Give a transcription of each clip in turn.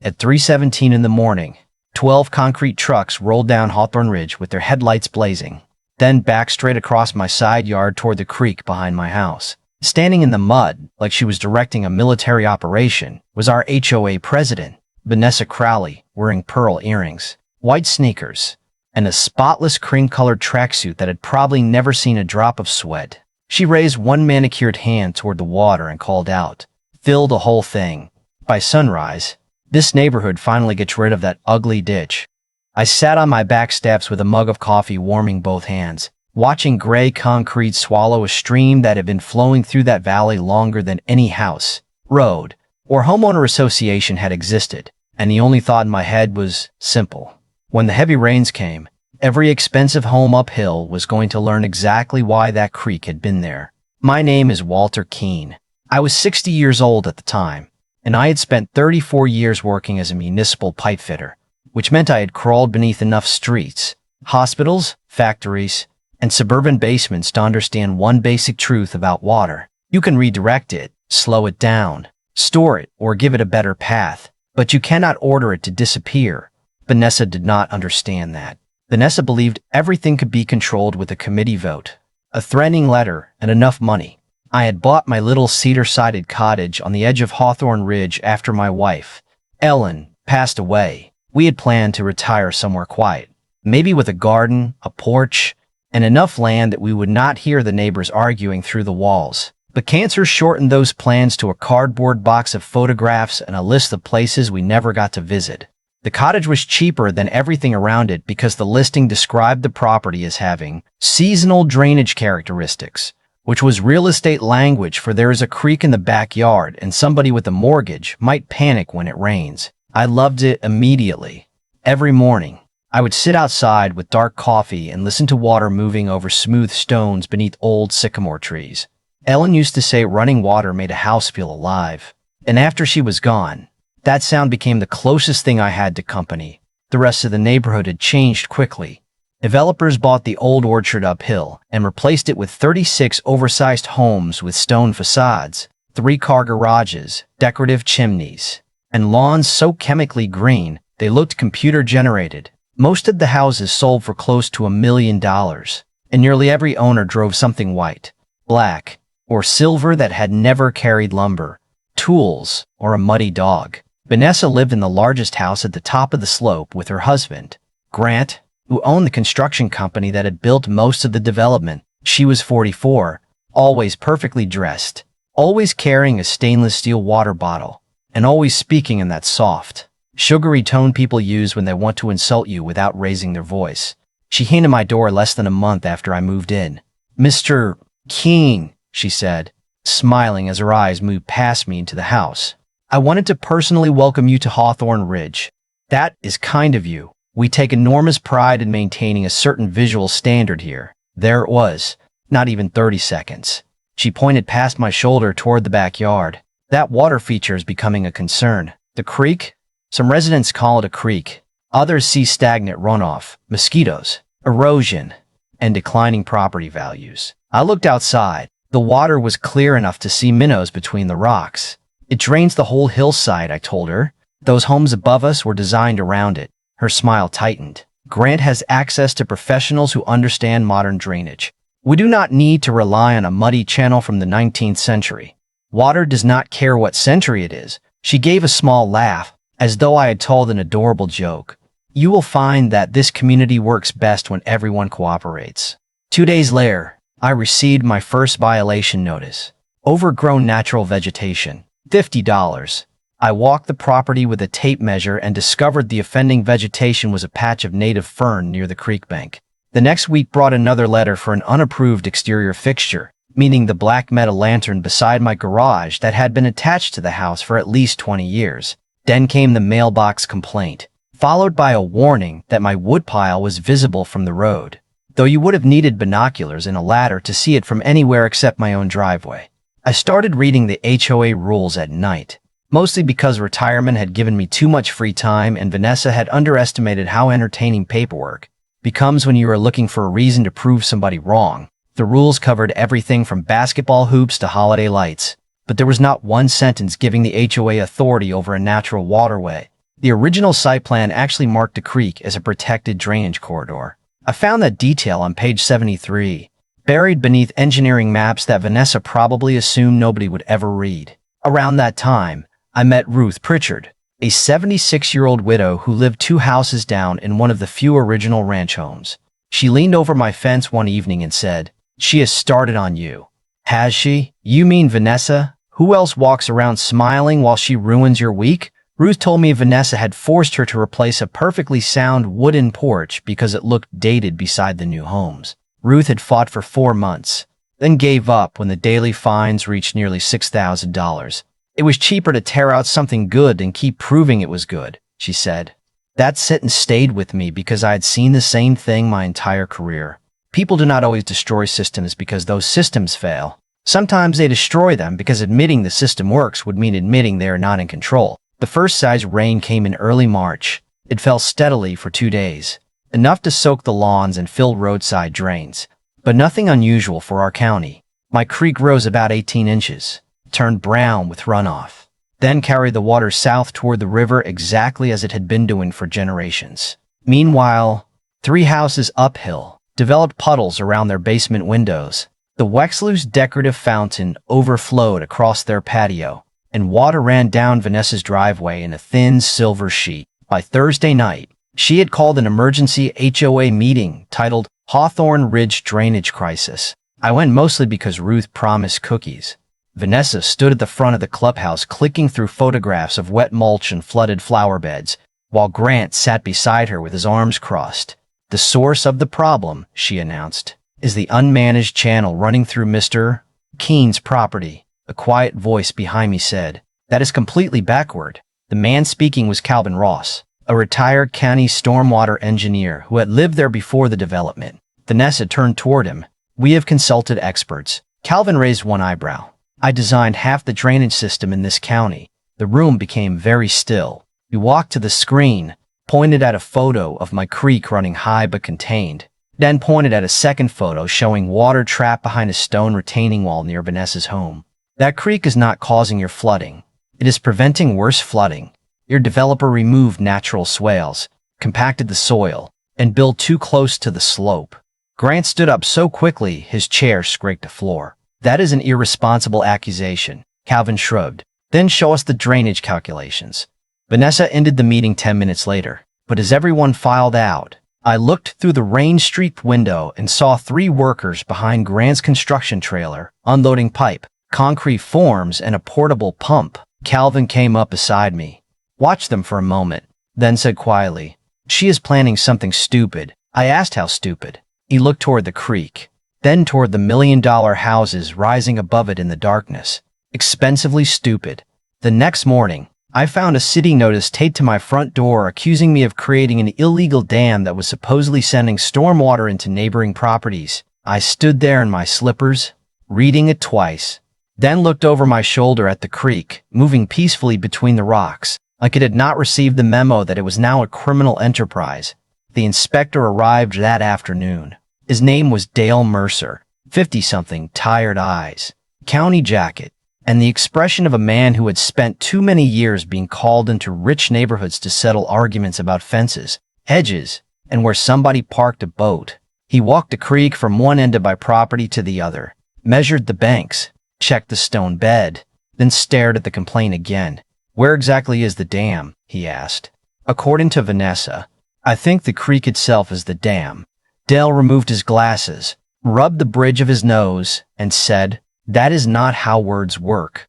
At 3:17 in the morning, 12 concrete trucks rolled down Hawthorne Ridge with their headlights blazing, then backed straight across my side yard toward the creek behind my house. Standing in the mud, like she was directing a military operation, was our HOA president, Vanessa Crowley, wearing pearl earrings, white sneakers, and a spotless cream-colored tracksuit that had probably never seen a drop of sweat. She raised one manicured hand toward the water and called out, "Fill the whole thing. By sunrise, this neighborhood finally gets rid of that ugly ditch." I sat on my back steps with a mug of coffee warming both hands, watching gray concrete swallow a stream that had been flowing through that valley longer than any house, road, or homeowner association had existed, and the only thought in my head was simple. When the heavy rains came, every expensive home uphill was going to learn exactly why that creek had been there. My name is Walter Keene. I was 60 years old at the time, and I had spent 34 years working as a municipal pipe fitter, which meant I had crawled beneath enough streets, hospitals, factories, and suburban basements to understand one basic truth about water. You can redirect it, slow it down, store it, or give it a better path, but you cannot order it to disappear. Vanessa did not understand that. Vanessa believed everything could be controlled with a committee vote, a threatening letter, and enough money. I had bought my little cedar-sided cottage on the edge of Hawthorne Ridge after my wife, Ellen, passed away. We had planned to retire somewhere quiet, maybe with a garden, a porch, and enough land that we would not hear the neighbors arguing through the walls. But cancer shortened those plans to a cardboard box of photographs and a list of places we never got to visit. The cottage was cheaper than everything around it because the listing described the property as having seasonal drainage characteristics, which was real estate language for there is a creek in the backyard and somebody with a mortgage might panic when it rains. I loved it immediately. Every morning, I would sit outside with dark coffee and listen to water moving over smooth stones beneath old sycamore trees. Ellen used to say running water made a house feel alive. And after she was gone, that sound became the closest thing I had to company. The rest of the neighborhood had changed quickly. Developers bought the old orchard uphill and replaced it with 36 oversized homes with stone facades, 3-car garages, decorative chimneys, and lawns so chemically green they looked computer-generated. Most of the houses sold for close to $1 million, and nearly every owner drove something white, black, or silver that had never carried lumber, tools, or a muddy dog. Vanessa lived in the largest house at the top of the slope with her husband, Grant, who owned the construction company that had built most of the development. She was 44, always perfectly dressed, always carrying a stainless steel water bottle, and always speaking in that soft, sugary tone people use when they want to insult you without raising their voice. She came to my door less than a month after I moved in. "Mr. Keene," she said, smiling as her eyes moved past me into the house. "I wanted to personally welcome you to Hawthorne Ridge. That is kind of you. We take enormous pride in maintaining a certain visual standard here." There it was, not even 30 seconds. She pointed past my shoulder toward the backyard. "That water feature is becoming a concern. The creek? Some residents call it a creek. Others see stagnant runoff, mosquitoes, erosion, and declining property values." I looked outside. The water was clear enough to see minnows between the rocks. "It drains the whole hillside," I told her. "Those homes above us were designed around it." Her smile tightened. "Grant has access to professionals who understand modern drainage. We do not need to rely on a muddy channel from the 19th century. Water does not care what century it is." She gave a small laugh, as though I had told an adorable joke. "You will find that this community works best when everyone cooperates." 2 days later, I received my first violation notice. Overgrown natural vegetation, $50. I walked the property with a tape measure and discovered the offending vegetation was a patch of native fern near the creek bank. The next week brought another letter for an unapproved exterior fixture, meaning the black metal lantern beside my garage that had been attached to the house for at least 20 years. Then came the mailbox complaint, followed by a warning that my woodpile was visible from the road, though you would have needed binoculars and a ladder to see it from anywhere except my own driveway. I started reading the HOA rules at night, mostly because retirement had given me too much free time and Vanessa had underestimated how entertaining paperwork becomes when you are looking for a reason to prove somebody wrong. The rules covered everything from basketball hoops to holiday lights, but there was not one sentence giving the HOA authority over a natural waterway. The original site plan actually marked the creek as a protected drainage corridor. I found that detail on page 73, buried beneath engineering maps that Vanessa probably assumed nobody would ever read. Around that time, I met Ruth Pritchard, a 76-year-old widow who lived 2 houses down in one of the few original ranch homes. She leaned over my fence one evening and said, "She has started on you." "Has she? You mean Vanessa? Who else walks around smiling while she ruins your week?" Ruth told me Vanessa had forced her to replace a perfectly sound wooden porch because it looked dated beside the new homes. Ruth had fought for 4 months, then gave up when the daily fines reached nearly $6,000. "It was cheaper to tear out something good and keep proving it was good," she said. That sentence stayed with me because I had seen the same thing my entire career. People do not always destroy systems because those systems fail. Sometimes they destroy them because admitting the system works would mean admitting they are not in control. The first size rain came in early March. It fell steadily for 2 days, enough to soak the lawns and fill roadside drains, but nothing unusual for our county. My creek rose about 18 inches, turned brown with runoff, then carried the water south toward the river exactly as it had been doing for generations. Meanwhile, 3 houses uphill developed puddles around their basement windows. The Wexler's decorative fountain overflowed across their patio, and water ran down Vanessa's driveway in a thin silver sheet. By Thursday night, she had called an emergency HOA meeting titled Hawthorne Ridge Drainage Crisis. I went mostly because Ruth promised cookies. Vanessa stood at the front of the clubhouse clicking through photographs of wet mulch and flooded flower beds, while Grant sat beside her with his arms crossed. "The source of the problem," she announced, "is the unmanaged channel running through Mr. Keene's property." A quiet voice behind me said, "That is completely backward." The man speaking was Calvin Ross, a retired county stormwater engineer who had lived there before the development. Vanessa turned toward him. "We have consulted experts." Calvin raised one eyebrow. "I designed half the drainage system in this county." The room became very still. We walked to the screen, pointed at a photo of my creek running high but contained, then pointed at a second photo showing water trapped behind a stone retaining wall near Vanessa's home. "That creek is not causing your flooding. It is preventing worse flooding. Your developer removed natural swales, compacted the soil, and built too close to the slope." Grant stood up so quickly his chair scraped the floor. "That is an irresponsible accusation," Calvin shrugged. "Then show us the drainage calculations." Vanessa ended the meeting 10 minutes later, but as everyone filed out, I looked through the rain-streaked window and saw 3 workers behind Grant's construction trailer, unloading pipe, concrete forms, and a portable pump. Calvin came up beside me, watched them for a moment, then said quietly, "She is planning something stupid." I asked how stupid. He looked toward the creek, then toward the $1-million houses rising above it in the darkness. "Expensively stupid." The next morning, I found a city notice taped to my front door accusing me of creating an illegal dam that was supposedly sending stormwater into neighboring properties. I stood there in my slippers, reading it twice, then looked over my shoulder at the creek, moving peacefully between the rocks, like it had not received the memo that it was now a criminal enterprise. The inspector arrived that afternoon. His name was Dale Mercer, 50-something, tired eyes, county jacket, and the expression of a man who had spent too many years being called into rich neighborhoods to settle arguments about fences, hedges, and where somebody parked a boat. He walked the creek from one end of my property to the other, measured the banks, checked the stone bed, then stared at the complaint again. "Where exactly is the dam?" he asked. According to Vanessa, I think the creek itself is the dam. Dale removed his glasses, rubbed the bridge of his nose, and said, "That is not how words work."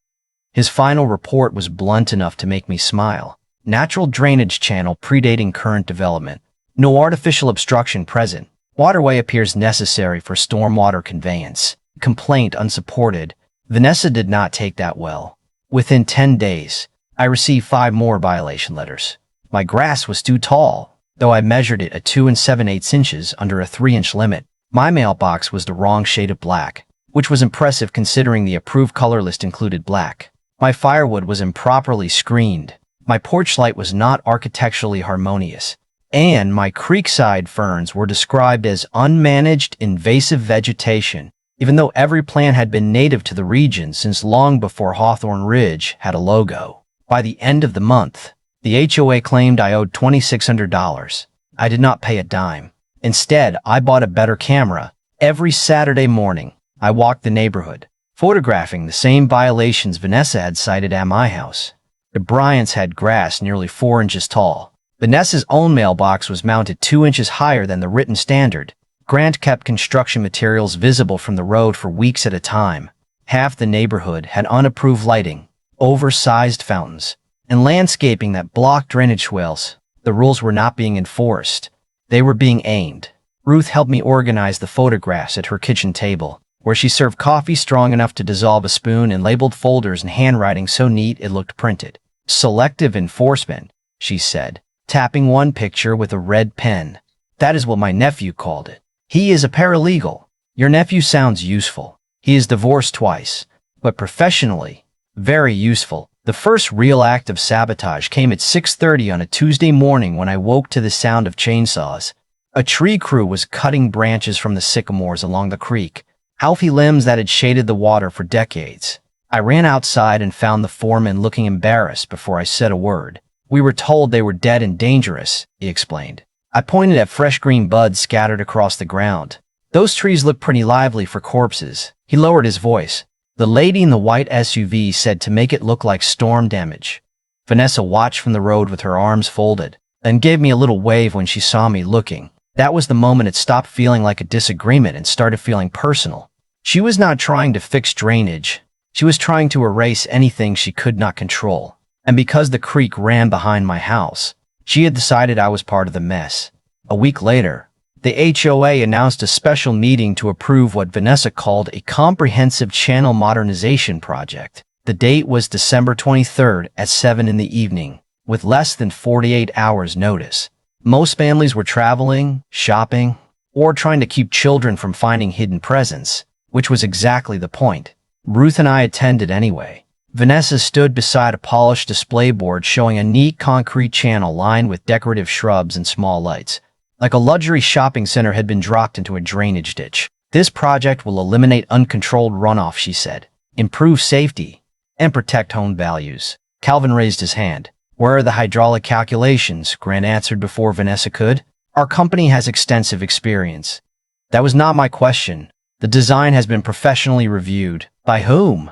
His final report was blunt enough to make me smile. Natural drainage channel predating current development. No artificial obstruction present. Waterway appears necessary for stormwater conveyance. Complaint unsupported. Vanessa did not take that well. Within 10 days, I received 5 more violation letters. My grass was too tall, though I measured it at 2 7/8 inches under a 3-inch limit. My mailbox was the wrong shade of black, which was impressive considering the approved color list included black. My firewood was improperly screened. My porch light was not architecturally harmonious. And my creekside ferns were described as unmanaged invasive vegetation, even though every plant had been native to the region since long before Hawthorne Ridge had a logo. By the end of the month, The HOA claimed I owed $2,600. I did not pay a dime. Instead, I bought a better camera. Every Saturday morning, I walked the neighborhood, photographing the same violations Vanessa had cited at my house. The Bryants had grass nearly 4 inches tall. Vanessa's own mailbox was mounted 2 inches higher than the written standard. Grant kept construction materials visible from the road for weeks at a time. Half the neighborhood had unapproved lighting, oversized fountains, and landscaping that blocked drainage swales. The rules were not being enforced. They were being aimed. Ruth helped me organize the photographs at her kitchen table, where she served coffee strong enough to dissolve a spoon and labeled folders in handwriting so neat it looked printed. Selective enforcement, she said, tapping one picture with a red pen. That is what my nephew called it. He is a paralegal. Your nephew sounds useful. He is divorced twice, but professionally, very useful. The first real act of sabotage came at 6:30 on a Tuesday morning when I woke to the sound of chainsaws. A tree crew was cutting branches from the sycamores along the creek, healthy limbs that had shaded the water for decades. I ran outside and found the foreman looking embarrassed before I said a word. We were told they were dead and dangerous, he explained. I pointed at fresh green buds scattered across the ground. Those trees look pretty lively for corpses. He lowered his voice. The lady in the white SUV said to make it look like storm damage. Vanessa watched from the road with her arms folded, then gave me a little wave when she saw me looking. That was the moment it stopped feeling like a disagreement and started feeling personal. She was not trying to fix drainage. She was trying to erase anything she could not control. And because the creek ran behind my house, she had decided I was part of the mess. A week later, the HOA announced a special meeting to approve what Vanessa called a comprehensive channel modernization project. The date was December 23rd at 7 in the evening, with less than 48 hours notice. Most families were traveling, shopping, or trying to keep children from finding hidden presents, which was exactly the point. Ruth and I attended anyway. Vanessa stood beside a polished display board showing a neat concrete channel lined with decorative shrubs and small lights. Like a luxury shopping center had been dropped into a drainage ditch. This project will eliminate uncontrolled runoff, she said, improve safety, and protect home values. Calvin raised his hand. Where are the hydraulic calculations? Grant answered before Vanessa could. Our company has extensive experience. That was not my question. The design has been professionally reviewed. By whom?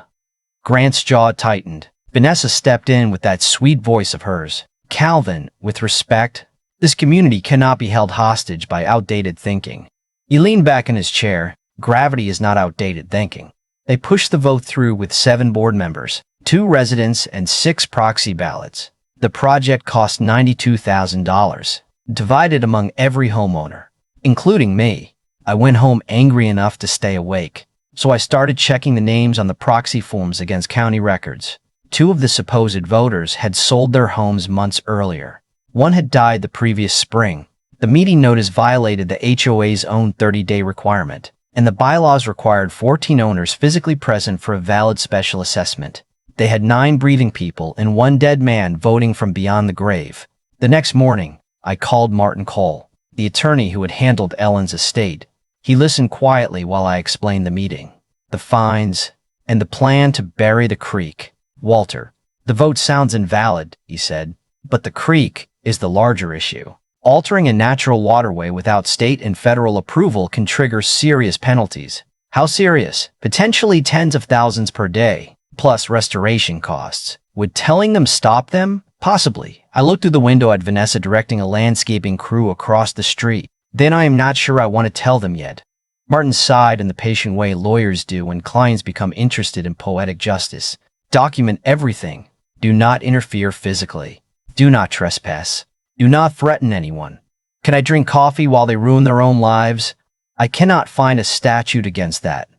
Grant's jaw tightened. Vanessa stepped in with that sweet voice of hers. Calvin, with respect, this community cannot be held hostage by outdated thinking. He leaned back in his chair. Gravity is not outdated thinking. They pushed the vote through with 7 board members, 2 residents, and 6 proxy ballots. The project cost $92,000, divided among every homeowner, including me. I went home angry enough to stay awake, so I started checking the names on the proxy forms against county records. 2 of the supposed voters had sold their homes months earlier. 1 had died the previous spring. The meeting notice violated the HOA's own 30-day requirement, and the bylaws required 14 owners physically present for a valid special assessment. They had 9 breathing people and 1 dead man voting from beyond the grave. The next morning, I called Martin Cole, the attorney who had handled Ellen's estate. He listened quietly while I explained the meeting, the fines, and the plan to bury the creek. Walter, the vote sounds invalid, he said, but the creek is the larger issue. Altering a natural waterway without state and federal approval can trigger serious penalties. How serious? Potentially tens of thousands per day, plus restoration costs. Would telling them stop them? Possibly. I looked through the window at Vanessa directing a landscaping crew across the street. Then I am not sure I want to tell them yet. Martin sighed in the patient way lawyers do when clients become interested in poetic justice. Document everything. Do not interfere physically. Do not trespass. Do not threaten anyone. Can I drink coffee while they ruin their own lives? I cannot find a statute against that.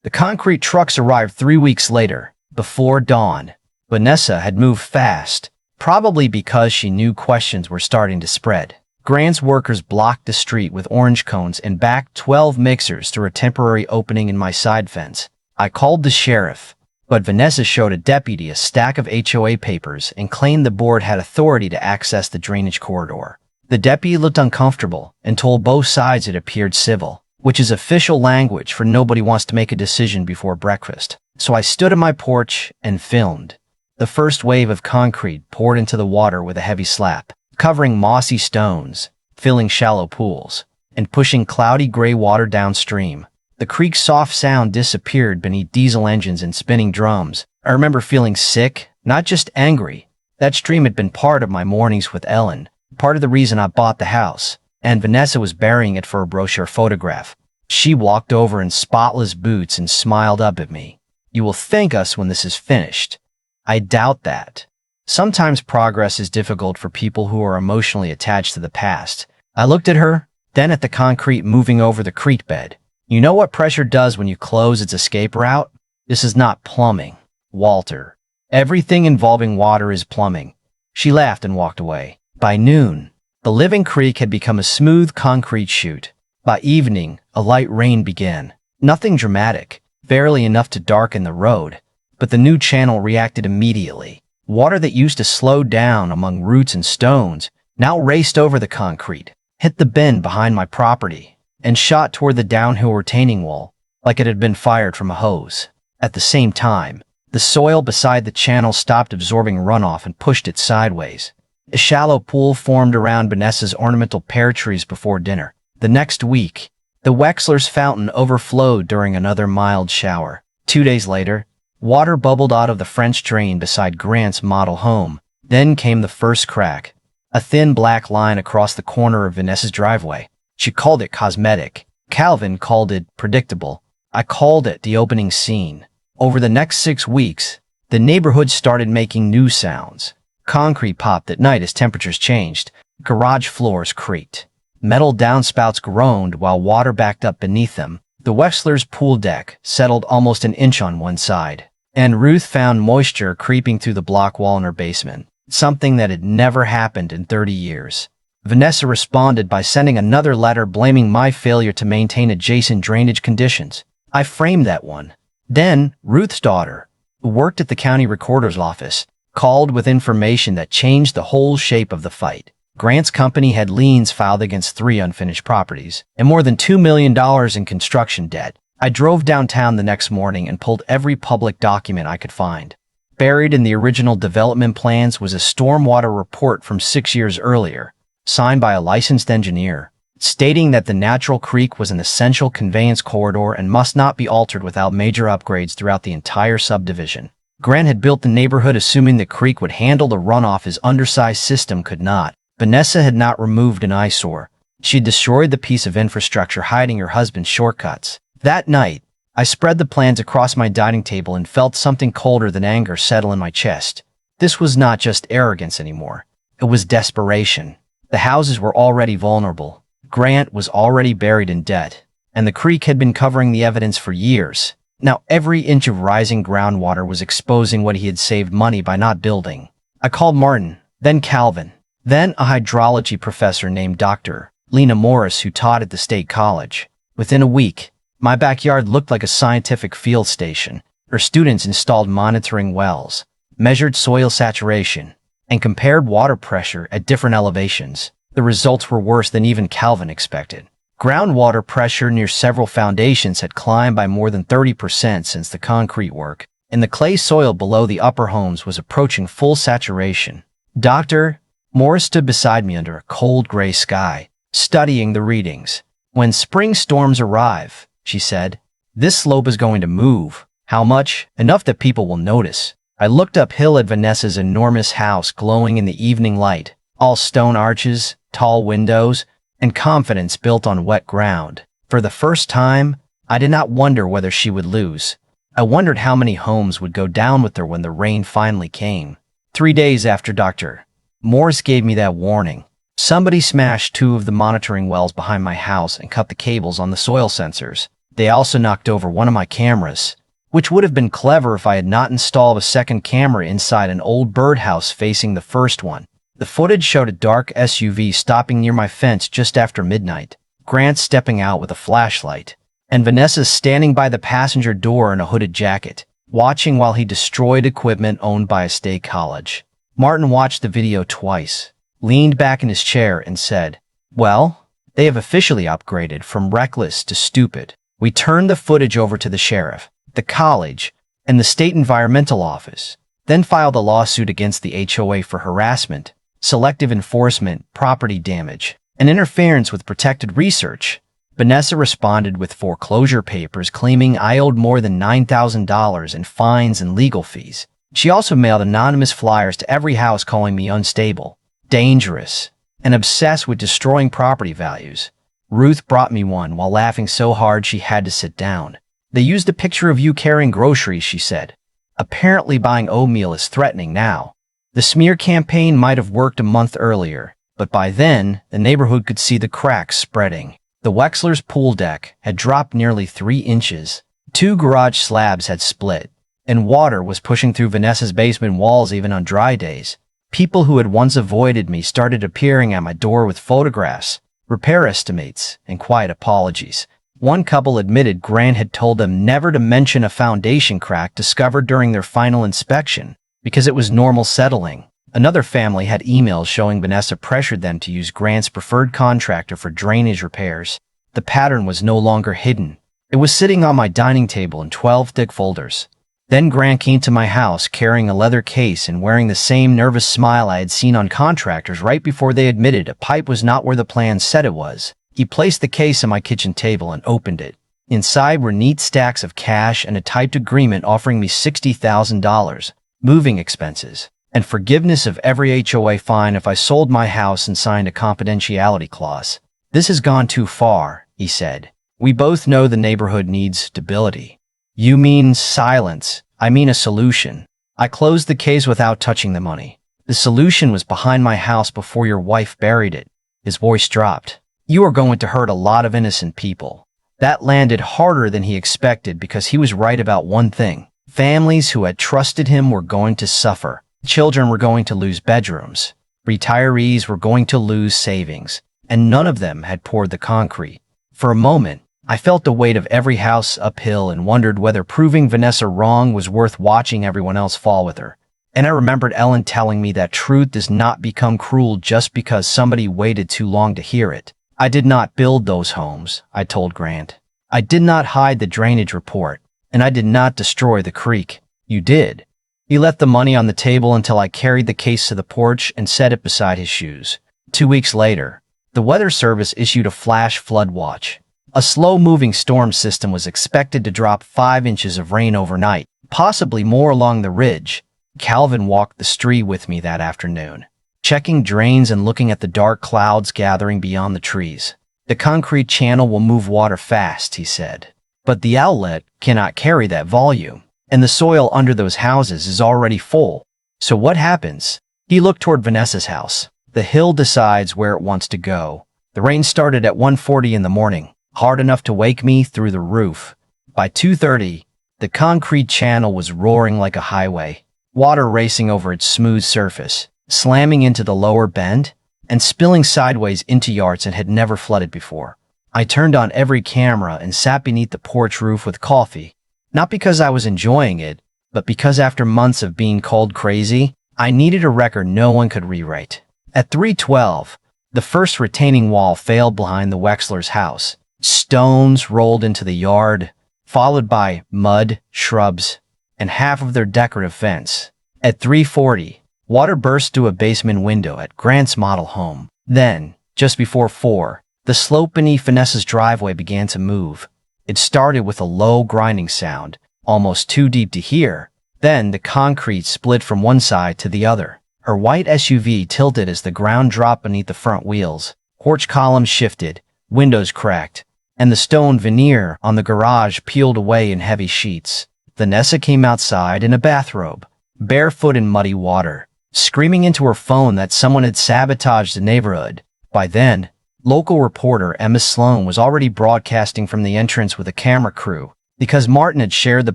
The concrete trucks arrived 3 weeks later, before dawn. Vanessa had moved fast, probably because she knew questions were starting to spread. Grant's workers blocked the street with orange cones and backed 12 mixers through a temporary opening in my side fence. I called the sheriff, but Vanessa showed a deputy a stack of HOA papers and claimed the board had authority to access the drainage corridor. The deputy looked uncomfortable and told both sides it appeared civil, which is official language for nobody wants to make a decision before breakfast. So I stood on my porch and filmed. The first wave of concrete poured into the water with a heavy slap, covering mossy stones, filling shallow pools, and pushing cloudy gray water downstream. The creek's soft sound disappeared beneath diesel engines and spinning drums. I remember feeling sick, not just angry. That stream had been part of my mornings with Ellen, part of the reason I bought the house, and Vanessa was burying it for a brochure photograph. She walked over in spotless boots and smiled up at me. "You will thank us when this is finished." I doubt that. Sometimes progress is difficult for people who are emotionally attached to the past. I looked at her, then at the concrete moving over the creek bed. You know what pressure does when you close its escape route? This is not plumbing, Walter. Everything involving water is plumbing. She laughed and walked away. By noon, the living creek had become a smooth concrete chute. By evening, a light rain began. Nothing dramatic, barely enough to darken the road, but the new channel reacted immediately. Water that used to slow down among roots and stones now raced over the concrete, hit the bend behind my property, and shot toward the downhill retaining wall like it had been fired from a hose. At the same time, the soil beside the channel stopped absorbing runoff and pushed it sideways. A shallow pool formed around Vanessa's ornamental pear trees before dinner. The next week, the Wexler's fountain overflowed during another mild shower. 2 days later, water bubbled out of the French drain beside Grant's model home. Then came the first crack, a thin black line across the corner of Vanessa's driveway. She called it cosmetic. Calvin called it predictable. I called it the opening scene. Over the next 6 weeks, the neighborhood started making new sounds. Concrete popped at night as temperatures changed. Garage floors creaked. Metal downspouts groaned while water backed up beneath them. The Wexler's pool deck settled almost an inch on one side, and Ruth found moisture creeping through the block wall in her basement, something that had never happened in 30 years. Vanessa responded by sending another letter blaming my failure to maintain adjacent drainage conditions. I framed that one. Then, Ruth's daughter, who worked at the county recorder's office, called with information that changed the whole shape of the fight. Grant's company had liens filed against 3 unfinished properties and more than $2 million in construction debt. I drove downtown the next morning and pulled every public document I could find. Buried in the original development plans was a stormwater report from 6 years earlier, signed by a licensed engineer, stating that the natural creek was an essential conveyance corridor and must not be altered without major upgrades throughout the entire subdivision. Grant had built the neighborhood assuming the creek would handle the runoff his undersized system could not. Vanessa had not removed an eyesore. She destroyed the piece of infrastructure hiding her husband's shortcuts. That night, I spread the plans across my dining table and felt something colder than anger settle in my chest. This was not just arrogance anymore. It was desperation. The houses were already vulnerable. Grant was already buried in debt, and the creek had been covering the evidence for years. Now every inch of rising groundwater was exposing what he had saved money by not building. I called Martin, then Calvin, then a hydrology professor named Dr. Lena Morris who taught at the state college. Within a week, my backyard looked like a scientific field station. Her students installed monitoring wells, measured soil saturation, and compared water pressure at different elevations. The results were worse than even Calvin expected. Groundwater pressure near several foundations had climbed by more than 30% since the concrete work, and the clay soil below the upper homes was approaching full saturation. Dr. Morris stood beside me under a cold gray sky, studying the readings. "When spring storms arrive," she said, "this slope is going to move. How much? Enough that people will notice." I looked uphill at Vanessa's enormous house glowing in the evening light, all stone arches, tall windows, and confidence built on wet ground. For the first time, I did not wonder whether she would lose. I wondered how many homes would go down with her when the rain finally came. 3 days after Dr. Morris gave me that warning, somebody smashed 2 of the monitoring wells behind my house and cut the cables on the soil sensors. They also knocked over one of my cameras, which would have been clever if I had not installed a second camera inside an old birdhouse facing the first one. The footage showed a dark SUV stopping near my fence just after midnight, Grant stepping out with a flashlight, and Vanessa standing by the passenger door in a hooded jacket, watching while he destroyed equipment owned by a state college. Martin watched the video twice, leaned back in his chair and said, "Well, they have officially upgraded from reckless to stupid." We turned the footage over to the sheriff, the college, and the state environmental office. then filed a lawsuit against the HOA for harassment, selective enforcement, property damage, and interference with protected research. Vanessa responded with foreclosure papers claiming I owed more than $9,000 in fines and legal fees. She also mailed anonymous flyers to every house calling me unstable, dangerous, and obsessed with destroying property values. Ruth brought me one while laughing so hard she had to sit down. They used a picture of you carrying groceries, she said. Apparently buying oatmeal is threatening now. The smear campaign might have worked a month earlier, but by then, the neighborhood could see the cracks spreading. The Wexler's pool deck had dropped nearly 3 inches. 2 garage slabs had split, and water was pushing through Vanessa's basement walls even on dry days. People who had once avoided me started appearing at my door with photographs, repair estimates, and quiet apologies. One couple admitted Grant had told them never to mention a foundation crack discovered during their final inspection, because it was normal settling. Another family had emails showing Vanessa pressured them to use Grant's preferred contractor for drainage repairs. The pattern was no longer hidden. It was sitting on my dining table in 12 thick folders. Then Grant came to my house carrying a leather case and wearing the same nervous smile I had seen on contractors right before they admitted a pipe was not where the plan said it was. He placed the case on my kitchen table and opened it. Inside were neat stacks of cash and a typed agreement offering me $60,000, moving expenses, and forgiveness of every HOA fine if I sold my house and signed a confidentiality clause. This has gone too far, he said. We both know the neighborhood needs stability. You mean silence. I mean a solution. I closed the case without touching the money. The solution was behind my house before your wife buried it. His voice dropped. You are going to hurt a lot of innocent people. That landed harder than he expected because he was right about one thing. Families who had trusted him were going to suffer. Children were going to lose bedrooms. Retirees were going to lose savings. And none of them had poured the concrete. For a moment, I felt the weight of every house uphill and wondered whether proving Vanessa wrong was worth watching everyone else fall with her. And I remembered Ellen telling me that truth does not become cruel just because somebody waited too long to hear it. I did not build those homes, I told Grant. I did not hide the drainage report, and I did not destroy the creek. You did. He left the money on the table until I carried the case to the porch and set it beside his shoes. 2 weeks later, the Weather Service issued a flash flood watch. A slow-moving storm system was expected to drop 5 inches of rain overnight, possibly more along the ridge. Calvin walked the street with me that afternoon, checking drains and looking at the dark clouds gathering beyond the trees. The concrete channel will move water fast, he said. But the outlet cannot carry that volume, and the soil under those houses is already full. So what happens? He looked toward Vanessa's house. The hill decides where it wants to go. The rain started at 1:40 in the morning, hard enough to wake me through the roof. By 2:30, the concrete channel was roaring like a highway, water racing over its smooth surface, slamming into the lower bend, and spilling sideways into yards it had never flooded before. I turned on every camera and sat beneath the porch roof with coffee, not because I was enjoying it, but because after months of being called crazy, I needed a record no one could rewrite. At 3:12, the first retaining wall failed behind the Wexler's house. Stones rolled into the yard, followed by mud, shrubs, and half of their decorative fence. At 3:40, water burst through a basement window at Grant's model home. Then, just before 4, the slope beneath Vanessa's driveway began to move. It started with a low grinding sound, almost too deep to hear. Then the concrete split from one side to the other. Her white SUV tilted as the ground dropped beneath the front wheels. Porch columns shifted, windows cracked, and the stone veneer on the garage peeled away in heavy sheets. Vanessa came outside in a bathrobe, barefoot in muddy water, screaming into her phone that someone had sabotaged the neighborhood. By then, local reporter Emma Sloan was already broadcasting from the entrance with a camera crew. Because Martin had shared the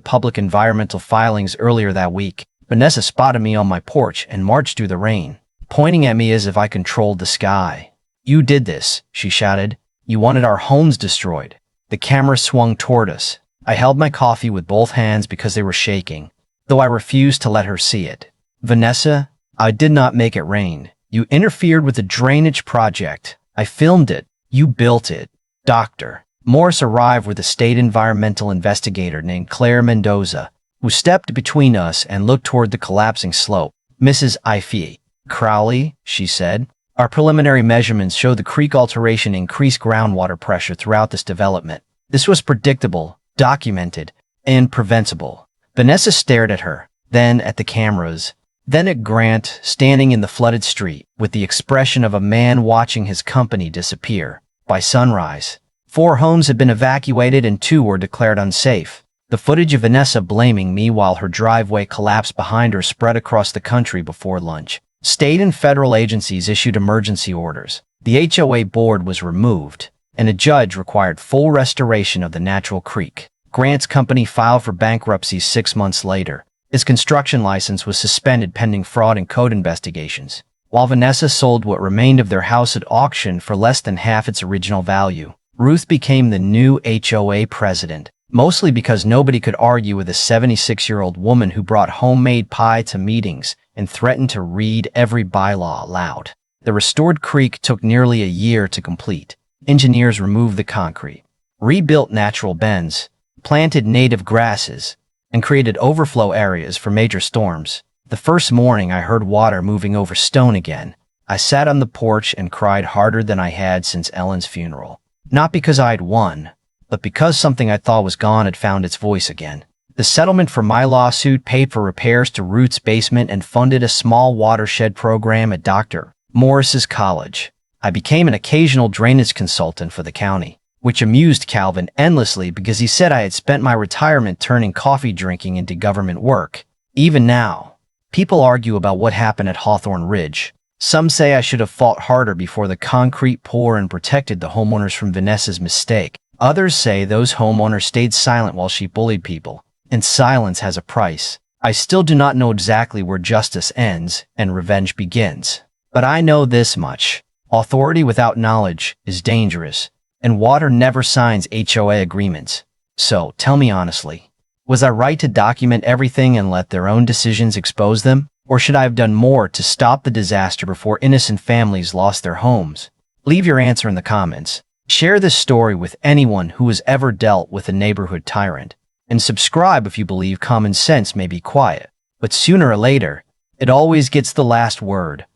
public environmental filings earlier that week, Vanessa spotted me on my porch and marched through the rain, pointing at me as if I controlled the sky. "You did this," she shouted. "You wanted our homes destroyed." The camera swung toward us. I held my coffee with both hands because they were shaking, though I refused to let her see it. "Vanessa, I did not make it rain. You interfered with the drainage project. I filmed it. You built it." Dr. Morris arrived with a state environmental investigator named Claire Mendoza. who stepped between us and looked toward the collapsing slope. "Mrs. Ify Crowley," she said, "our preliminary measurements show the creek alteration increased groundwater pressure throughout this development. This was predictable, documented, and preventable." Vanessa stared at her, then at the cameras, then at Grant, standing in the flooded street, with the expression of a man watching his company disappear. By sunrise, 4 homes had been evacuated and 2 were declared unsafe. The footage of Vanessa blaming me while her driveway collapsed behind her spread across the country before lunch. State and federal agencies issued emergency orders. The HOA board was removed, and a judge required full restoration of the natural creek. Grant's company filed for bankruptcy 6 months later. His construction license was suspended pending fraud and code investigations, while Vanessa sold what remained of their house at auction for less than half its original value. Ruth became the new HOA president, mostly because nobody could argue with a 76-year-old woman who brought homemade pie to meetings and threatened to read every bylaw aloud. The restored creek took nearly a year to complete. Engineers removed the concrete, rebuilt natural bends, planted native grasses, and created overflow areas for major storms. The first morning I heard water moving over stone again, I sat on the porch and cried harder than I had since Ellen's funeral. Not because I had won, but because something I thought was gone had found its voice again. The settlement for my lawsuit paid for repairs to Ruth's basement and funded a small watershed program at Dr. Morris's college. I became an occasional drainage consultant for the county, which amused Calvin endlessly because he said I had spent my retirement turning coffee drinking into government work. Even now, people argue about what happened at Hawthorne Ridge. Some say I should have fought harder before the concrete pour and protected the homeowners from Vanessa's mistake. Others say those homeowners stayed silent while she bullied people, and silence has a price. I still do not know exactly where justice ends and revenge begins. But I know this much: authority without knowledge is dangerous, and water never signs HOA agreements. So, tell me honestly, was I right to document everything and let their own decisions expose them? Or should I have done more to stop the disaster before innocent families lost their homes? Leave your answer in the comments. Share this story with anyone who has ever dealt with a neighborhood tyrant. And subscribe if you believe common sense may be quiet, but sooner or later, it always gets the last word.